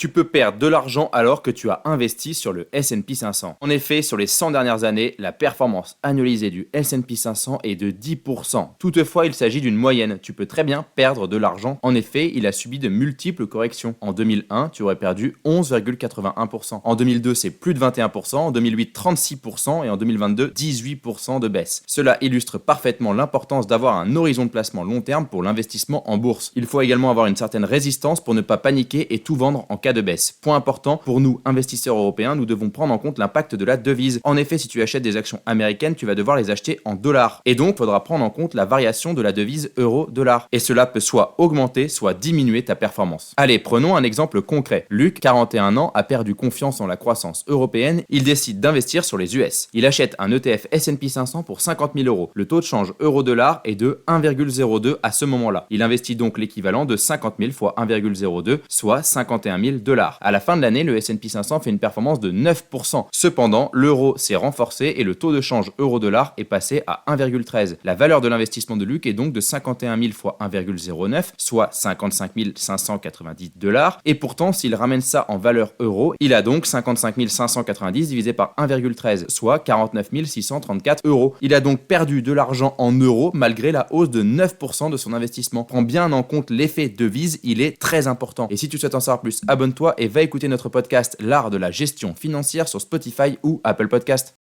Tu peux perdre de l'argent alors que tu as investi sur le S&P 500. En effet, sur les 100 dernières années, la performance annualisée du S&P 500 est de 10%. Toutefois, il s'agit d'une moyenne. Tu peux très bien perdre de l'argent. En effet, il a subi de multiples corrections. En 2001, tu aurais perdu 11,81%. En 2002, c'est plus de 21%. En 2008, 36%. Et en 2022, 18% de baisse. Cela illustre parfaitement l'importance d'avoir un horizon de placement long terme pour l'investissement en bourse. Il faut également avoir une certaine résistance pour ne pas paniquer et tout vendre en cas de baisse. Point important, pour nous, investisseurs européens, nous devons prendre en compte l'impact de la devise. En effet, si tu achètes des actions américaines, tu vas devoir les acheter en dollars. Et donc, il faudra prendre en compte la variation de la devise euro-dollar. Et cela peut soit augmenter, soit diminuer ta performance. Allez, prenons un exemple concret. Luc, 41 ans, a perdu confiance en la croissance européenne. Il décide d'investir sur les US. Il achète un ETF S&P 500 pour 50 000 euros. Le taux de change euro-dollar est de 1,02 à ce moment-là. Il investit donc l'équivalent de 50 000 fois 1,02, soit 51 000 $. À la fin de l'année, le S&P 500 fait une performance de 9%. Cependant, l'euro s'est renforcé et le taux de change euro-dollar est passé à 1,13. La valeur de l'investissement de Luc est donc de 51 000 fois 1,09, soit 55 590 $. Et pourtant, s'il ramène ça en valeur euro, il a donc 55 590 divisé par 1,13, soit 49 634 €. Il a donc perdu de l'argent en euros malgré la hausse de 9% de son investissement. Prends bien en compte l'effet devise, il est très important. Et si tu souhaites en savoir plus, abonne-toi et va écouter notre podcast L'art de la gestion financière sur Spotify ou Apple Podcast.